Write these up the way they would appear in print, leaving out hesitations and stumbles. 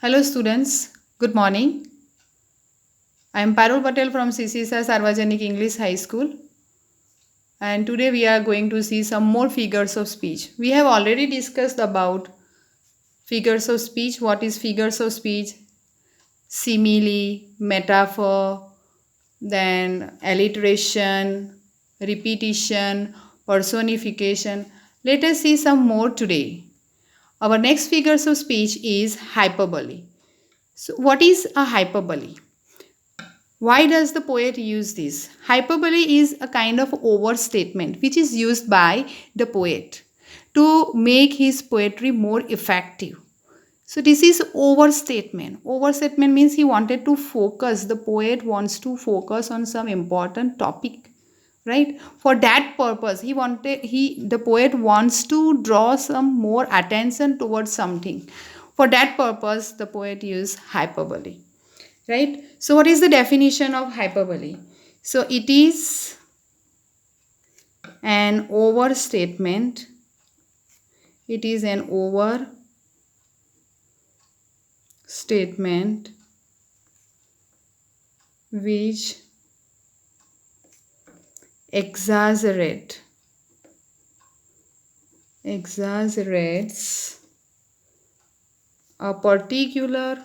Hello students, good morning. I am Parul Patel from CCSR Sarvajanik English High School, and today we are going to see some more figures of speech. We have already discussed about figures of speech. What is figures of speech? Simile, metaphor, then alliteration, repetition, personification. Let us see some more today. Our next figures of speech is hyperbole. So what is a hyperbole? Why does the poet use this? Hyperbole is a kind of overstatement which is used by the poet to make his poetry more effective. So this is overstatement. Overstatement means he wanted to focus, the poet wants to focus on some important topic, right? For that purpose the poet wants to draw some more attention towards something. For that purpose the poet used hyperbole, right? So what is the definition of hyperbole? So it is an overstatement. It is an overstatement which exaggerates a particular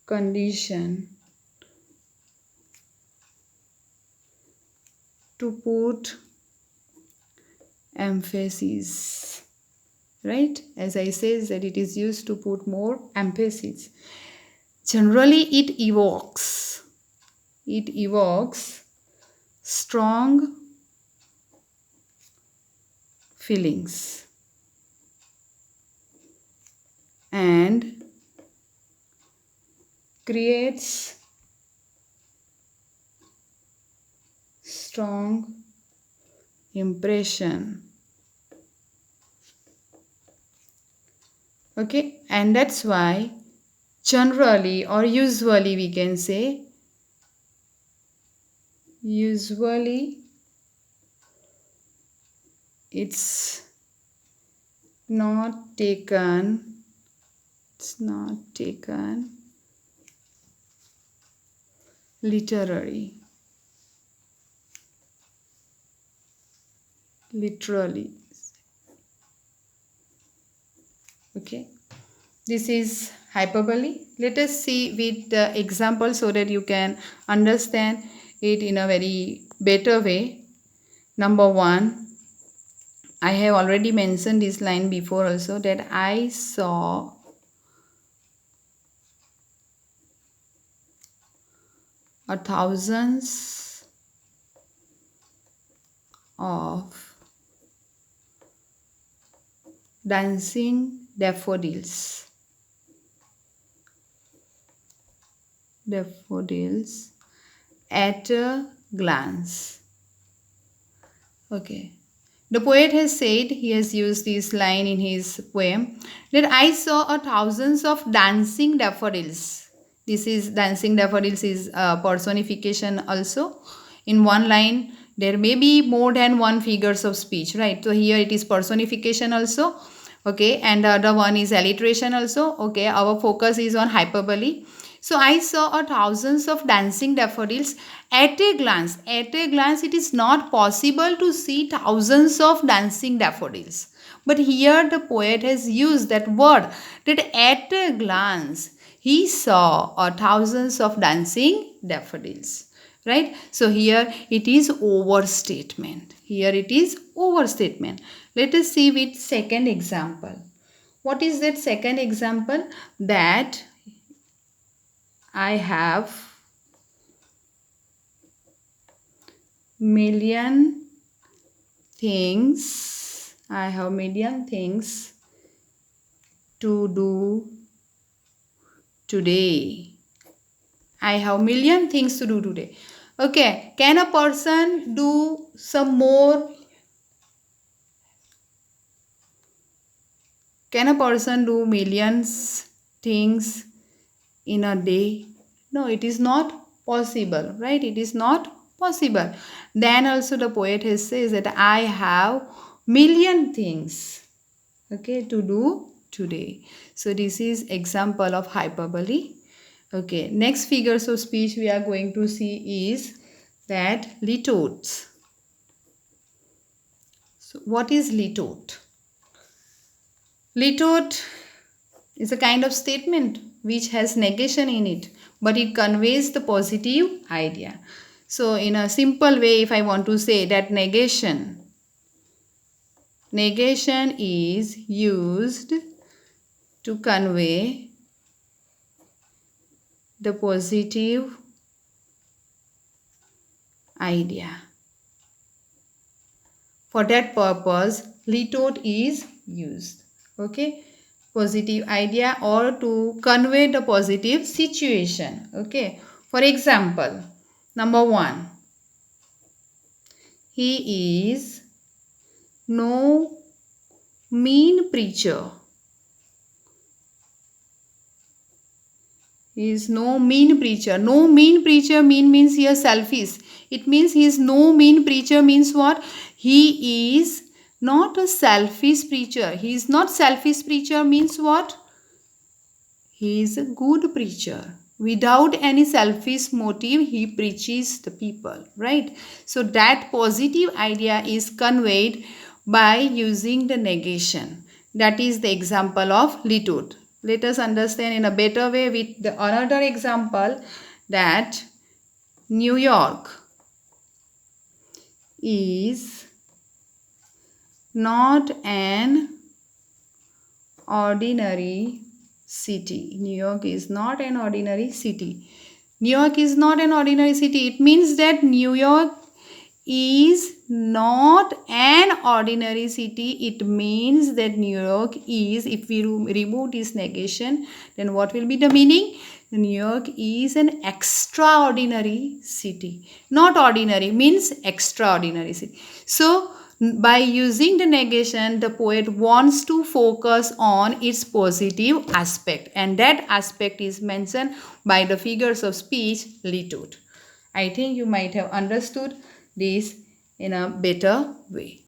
condition to put emphasis, right? As I said that it is used to put more emphasis. Generally it evokes strong feelings and creates strong impression. Okay, and that's why generally or usually we can say usually it's not taken literally. Okay, this is hyperbole. Let us see with the example so that you can understand it in a very better way. Number one, I have already mentioned this line before also, that I saw a thousands of dancing daffodils at a glance. Okay, the poet has said, he has used this line in his poem, that I saw a thousands of dancing daffodils. This is dancing daffodils is a personification also. In one line there may be more than one figures of speech, right? So here it is personification also. Okay, and the other one is alliteration also. Okay, our focus is on hyperbole. So I saw a thousands of dancing daffodils at a glance. At a glance, it is not possible to see thousands of dancing daffodils. But here the poet has used that word, that at a glance he saw a thousands of dancing daffodils. Right? So here it is overstatement. Let us see with second example. What is that second example? That I have million things to do today. I have million things to do today. Okay, can a person do some more? Can a person do millions things in a day? No, it is not possible, right? It is not possible. Then also the poet has says that I have million things, okay, to do today. So this is example of hyperbole. Okay, next figures of speech we are going to see is that litotes. So what is litote? Litote is a kind of statement which has negation in it, but it conveys the positive idea. So in a simple way, if I want to say that negation is used to convey the positive idea. For that purpose, litote is used. Okay, positive idea or to convey the positive situation. Okay, for example, number 1, he is no mean preacher. He is no mean preacher. No mean preacher means he is selfish. It means he is no mean preacher means what? He is not a selfish preacher. He is not selfish preacher means what? He is a good preacher. Without any selfish motive, he preaches the people, right? So that positive idea is conveyed by using the negation. That is the example of litote. Let us understand in a better way with the another example that New York is not an ordinary city. New York is not an ordinary city. New York is not an ordinary city. It means that New York is not an ordinary city. It means that New York is, if we remove this negation, then what will be the meaning? New York is an extraordinary city. Not ordinary means extraordinary city. So by using the negation, the poet wants to focus on its positive aspect, and that aspect is mentioned by the figures of speech litote. I think you might have understood this in a better way.